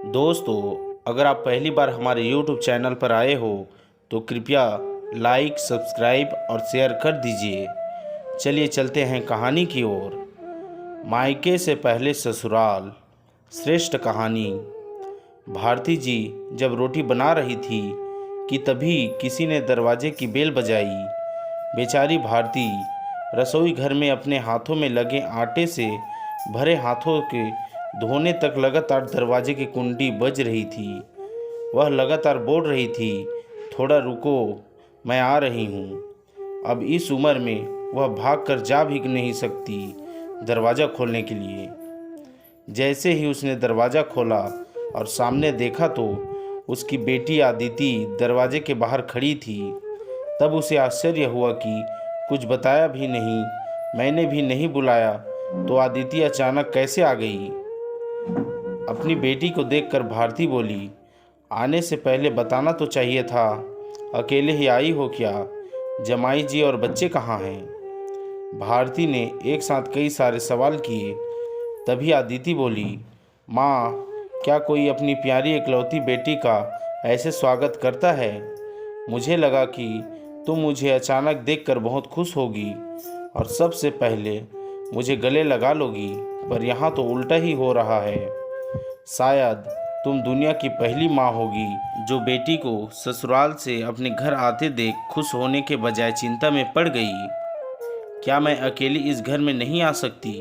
दोस्तों, अगर आप पहली बार हमारे YouTube चैनल पर आए हो तो कृपया लाइक, सब्सक्राइब और शेयर कर दीजिए। चलिए चलते हैं कहानी की ओर। मायके से पहले ससुराल। श्रेष्ठ कहानी। भारती जी जब रोटी बना रही थी कि तभी किसी ने दरवाजे की बेल बजाई। बेचारी भारती रसोई घर में अपने हाथों में लगे आटे से भरे हाथों के धोने तक लगातार दरवाजे की कुंडी बज रही थी। वह लगातार बोल रही थी, थोड़ा रुको, मैं आ रही हूँ। अब इस उम्र में वह भाग कर जा भी नहीं सकती दरवाज़ा खोलने के लिए। जैसे ही उसने दरवाज़ा खोला और सामने देखा तो उसकी बेटी आदिति दरवाजे के बाहर खड़ी थी। तब उसे आश्चर्य हुआ कि कुछ बताया भी नहीं, मैंने भी नहीं बुलाया तो आदिति अचानक कैसे आ गई। अपनी बेटी को देखकर भारती बोली, आने से पहले बताना तो चाहिए था। अकेले ही आई हो क्या? जमाई जी और बच्चे कहाँ हैं? भारती ने एक साथ कई सारे सवाल किए। तभी आदिति बोली, माँ, क्या कोई अपनी प्यारी इकलौती बेटी का ऐसे स्वागत करता है? मुझे लगा कि तुम मुझे अचानक देखकर बहुत खुश होगी और सबसे पहले मुझे गले लगा लोगी, पर यहाँ तो उल्टा ही हो रहा है। शायद तुम दुनिया की पहली माँ होगी जो बेटी को ससुराल से अपने घर आते देख खुश होने के बजाय चिंता में पड़ गई। क्या मैं अकेली इस घर में नहीं आ सकती?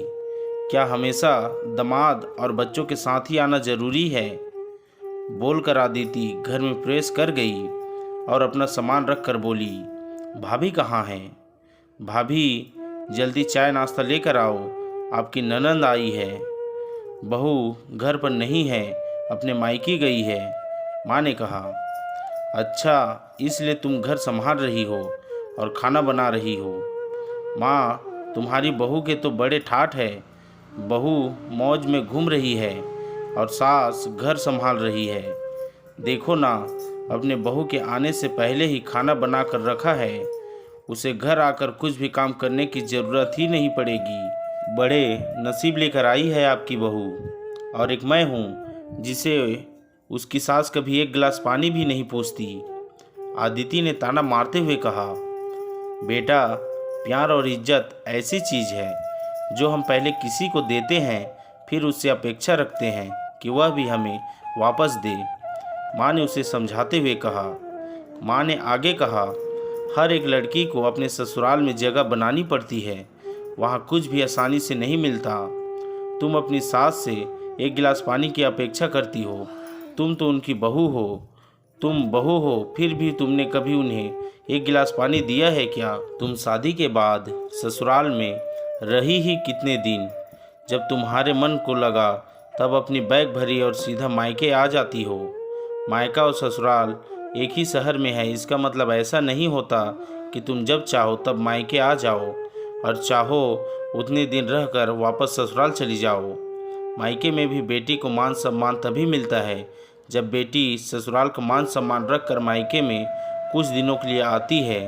क्या हमेशा दामाद और बच्चों के साथ ही आना जरूरी है? बोलकर आदिति घर में प्रवेश कर गई और अपना सामान रख कर बोली, भाभी कहाँ हैं? भाभी, जल्दी चाय नाश्ता लेकर आओ, आपकी ननंद आई है। बहू घर पर नहीं है, अपने मायके गई है, माँ ने कहा। अच्छा, इसलिए तुम घर संभाल रही हो और खाना बना रही हो। माँ, तुम्हारी बहू के तो बड़े ठाठ है। बहू मौज में घूम रही है और सास घर संभाल रही है। देखो ना, अपने बहू के आने से पहले ही खाना बना कर रखा है। उसे घर आकर कुछ भी काम करने की ज़रूरत ही नहीं पड़ेगी। बड़े नसीब लेकर आई है आपकी बहू। और एक मैं हूँ जिसे उसकी सास कभी एक गिलास पानी भी नहीं पूछती। आदिति ने ताना मारते हुए कहा, बेटा, प्यार और इज्जत ऐसी चीज़ है जो हम पहले किसी को देते हैं, फिर उससे अपेक्षा रखते हैं कि वह भी हमें वापस दे। माँ ने उसे समझाते हुए कहा। माँ ने आगे कहा, हर एक लड़की को अपने ससुराल में जगह बनानी पड़ती है, वहाँ कुछ भी आसानी से नहीं मिलता। तुम अपनी सास से एक गिलास पानी की अपेक्षा करती हो। तुम तो उनकी बहू हो। तुम बहू हो, फिर भी तुमने कभी उन्हें एक गिलास पानी दिया है क्या? तुम शादी के बाद ससुराल में रही ही कितने दिन? जब तुम्हारे मन को लगा तब अपनी बैग भरी और सीधा मायके आ जाती हो। मायका और ससुराल एक ही शहर में है, इसका मतलब ऐसा नहीं होता कि तुम जब चाहो तब मायके आ जाओ और चाहो उतने दिन रहकर वापस ससुराल चली जाओ। मायके में भी बेटी को मान सम्मान तभी मिलता है जब बेटी ससुराल का मान सम्मान रख कर मायके में कुछ दिनों के लिए आती है,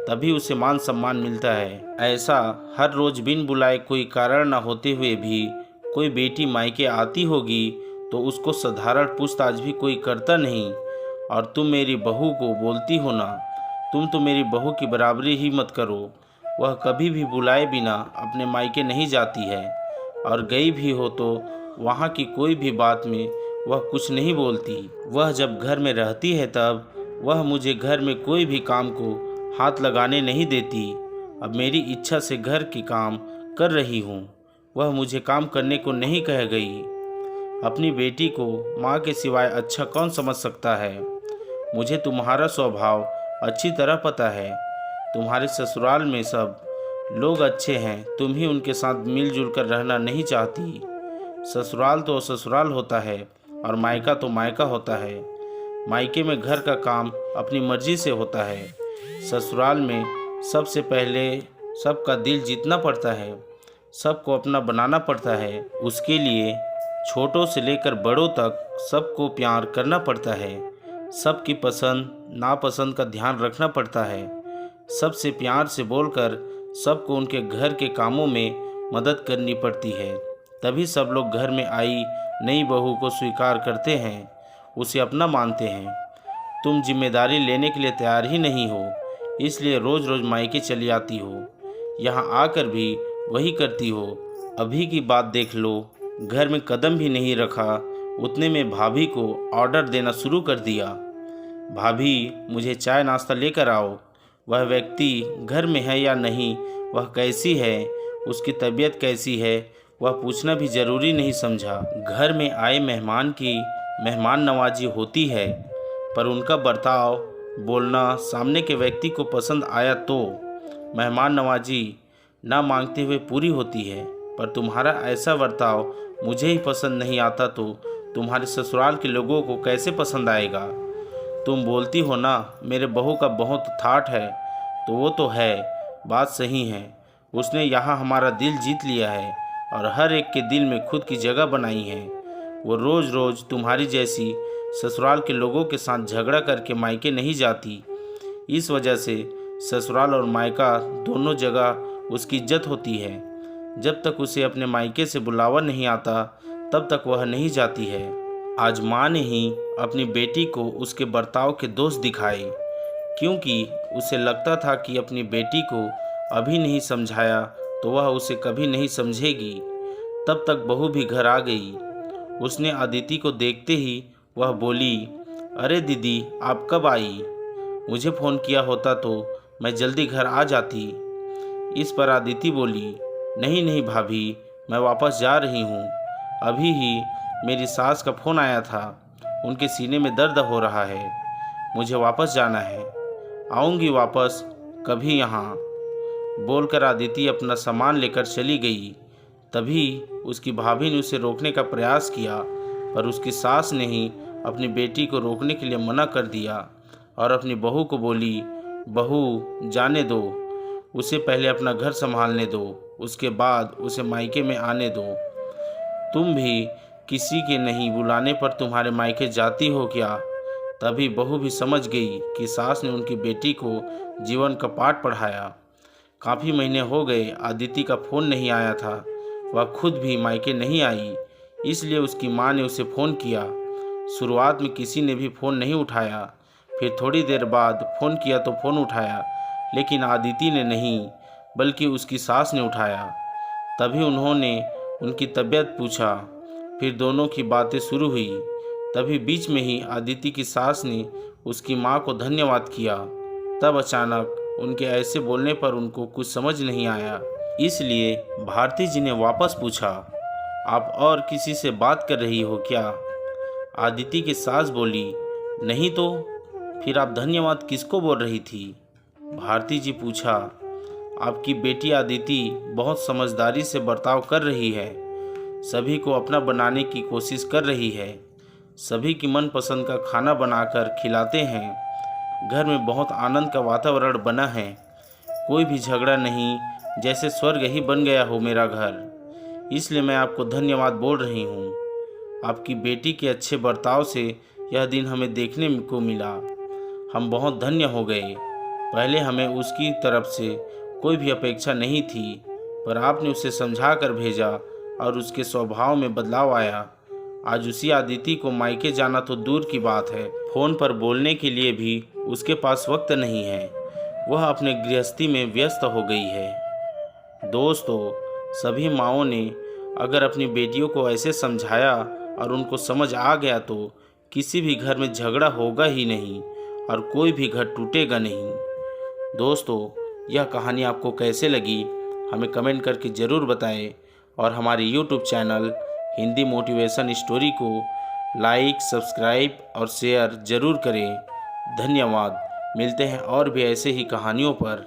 तभी उसे मान सम्मान मिलता है। ऐसा हर रोज़ बिन बुलाए कोई कारण न होते हुए भी कोई बेटी मायके आती होगी तो उसको साधारण पूछताछ भी कोई करता नहीं। और तुम मेरी बहू को बोलती हो ना, तुम तो मेरी बहू की बराबरी ही मत करो। वह कभी भी बुलाए बिना अपने मायके नहीं जाती है, और गई भी हो तो वहाँ की कोई भी बात में वह कुछ नहीं बोलती। वह जब घर में रहती है तब वह मुझे घर में कोई भी काम को हाथ लगाने नहीं देती। अब मेरी इच्छा से घर के काम कर रही हूँ, वह मुझे काम करने को नहीं कह गई। अपनी बेटी को माँ के सिवाय अच्छा कौन समझ सकता है? मुझे तुम्हारा स्वभाव अच्छी तरह पता है। तुम्हारे ससुराल में सब लोग अच्छे हैं, तुम ही उनके साथ मिलजुल कर रहना नहीं चाहती। ससुराल तो ससुराल होता है और मायका तो मायका होता है। मायके में घर का काम अपनी मर्जी से होता है। ससुराल में सबसे पहले सबका दिल जीतना पड़ता है, सबको अपना बनाना पड़ता है। उसके लिए छोटों से लेकर बड़ों तक सबको प्यार करना पड़ता है। सबकी पसंद नापसंद का ध्यान रखना पड़ता है। सबसे प्यार से बोलकर सबको उनके घर के कामों में मदद करनी पड़ती है। तभी सब लोग घर में आई नई बहू को स्वीकार करते हैं, उसे अपना मानते हैं। तुम जिम्मेदारी लेने के लिए तैयार ही नहीं हो, इसलिए रोज़ रोज़ मायके चली आती हो। यहाँ आकर भी वही करती हो। अभी की बात देख लो, घर में कदम भी नहीं रखा, उतने में भाभी को ऑर्डर देना शुरू कर दिया। भाभी, मुझे चाय नाश्ता लेकर आओ। वह व्यक्ति घर में है या नहीं, वह कैसी है, उसकी तबीयत कैसी है, वह पूछना भी ज़रूरी नहीं समझा। घर में आए मेहमान की मेहमान नवाजी होती है, पर उनका बर्ताव, बोलना सामने के व्यक्ति को पसंद आया तो मेहमान नवाजी ना मांगते हुए पूरी होती है। पर तुम्हारा ऐसा बर्ताव मुझे ही पसंद नहीं आता तो तुम्हारे ससुराल के लोगों को कैसे पसंद आएगा? तुम बोलती हो ना मेरे बहू का बहुत ठाठ है, तो वो तो है, बात सही है। उसने यहाँ हमारा दिल जीत लिया है और हर एक के दिल में खुद की जगह बनाई है। वो रोज़ रोज़ तुम्हारी जैसी ससुराल के लोगों के साथ झगड़ा करके मायके नहीं जाती। इस वजह से ससुराल और मायका दोनों जगह उसकी इज्जत होती है। जब तक उसे अपने मायके से बुलावा नहीं आता तब तक वह नहीं जाती है। आज माँ ने ही अपनी बेटी को उसके बर्ताव के दोष दिखाए, क्योंकि उसे लगता था कि अपनी बेटी को अभी नहीं समझाया तो वह उसे कभी नहीं समझेगी। तब तक बहू भी घर आ गई। उसने अदिति को देखते ही वह बोली, अरे दीदी, आप कब आई? मुझे फ़ोन किया होता तो मैं जल्दी घर आ जाती। इस पर अदिति बोली, नहीं नहीं भाभी, मैं वापस जा रही हूँ। अभी ही मेरी सास का फ़ोन आया था, उनके सीने में दर्द हो रहा है, मुझे वापस जाना है, आऊँगी वापस कभी यहाँ। बोलकर अदिति अपना सामान लेकर चली गई। तभी उसकी भाभी ने उसे रोकने का प्रयास किया, पर उसकी सास ने ही अपनी बेटी को रोकने के लिए मना कर दिया और अपनी बहू को बोली, बहू जाने दो, उसे पहले अपना घर संभालने दो, उसके बाद उसे मायके में आने दो। तुम भी किसी के नहीं बुलाने पर तुम्हारे मायके जाती हो क्या? तभी बहू भी समझ गई कि सास ने उनकी बेटी को जीवन का पाठ पढ़ाया। काफ़ी महीने हो गए अदिति का फ़ोन नहीं आया था। वह खुद भी मायके नहीं आई, इसलिए उसकी माँ ने उसे फ़ोन किया। शुरुआत में किसी ने भी फ़ोन नहीं उठाया, फिर थोड़ी देर बाद फ़ोन किया तो फ़ोन उठाया, लेकिन अदिति ने नहीं बल्कि उसकी सास ने उठाया। तभी उन्होंने उनकी तबीयत पूछा, फिर दोनों की बातें शुरू हुई। तभी बीच में ही अदिति की सास ने उसकी माँ को धन्यवाद किया। तब अचानक उनके ऐसे बोलने पर उनको कुछ समझ नहीं आया, इसलिए भारती जी ने वापस पूछा, आप और किसी से बात कर रही हो क्या? अदिति की सास बोली, नहीं तो फिर आप धन्यवाद किसको बोल रही थी? भारती जी पूछा, आपकी बेटी अदिति बहुत समझदारी से बर्ताव कर रही है, सभी को अपना बनाने की कोशिश कर रही है, सभी की मनपसंद का खाना बनाकर खिलाते हैं, घर में बहुत आनंद का वातावरण बना है, कोई भी झगड़ा नहीं, जैसे स्वर्ग ही बन गया हो मेरा घर। इसलिए मैं आपको धन्यवाद बोल रही हूँ। आपकी बेटी के अच्छे बर्ताव से यह दिन हमें देखने को मिला, हम बहुत धन्य हो गए। पहले हमें उसकी तरफ से कोई भी अपेक्षा नहीं थी, पर आपने उसे समझा कर भेजा और उसके स्वभाव में बदलाव आया। आज उसी अदिति को मायके जाना तो दूर की बात है, फ़ोन पर बोलने के लिए भी उसके पास वक्त नहीं है, वह अपने गृहस्थी में व्यस्त हो गई है। दोस्तों, सभी माँओं ने अगर अपनी बेटियों को ऐसे समझाया और उनको समझ आ गया तो किसी भी घर में झगड़ा होगा ही नहीं और कोई भी घर टूटेगा नहीं। दोस्तों, यह कहानी आपको कैसे लगी हमें कमेंट करके ज़रूर बताएं और हमारे YouTube channel Hindi motivation story को लाइक, सब्सक्राइब और शेयर ज़रूर करें। धन्यवाद। मिलते हैं और भी ऐसे ही कहानियों पर।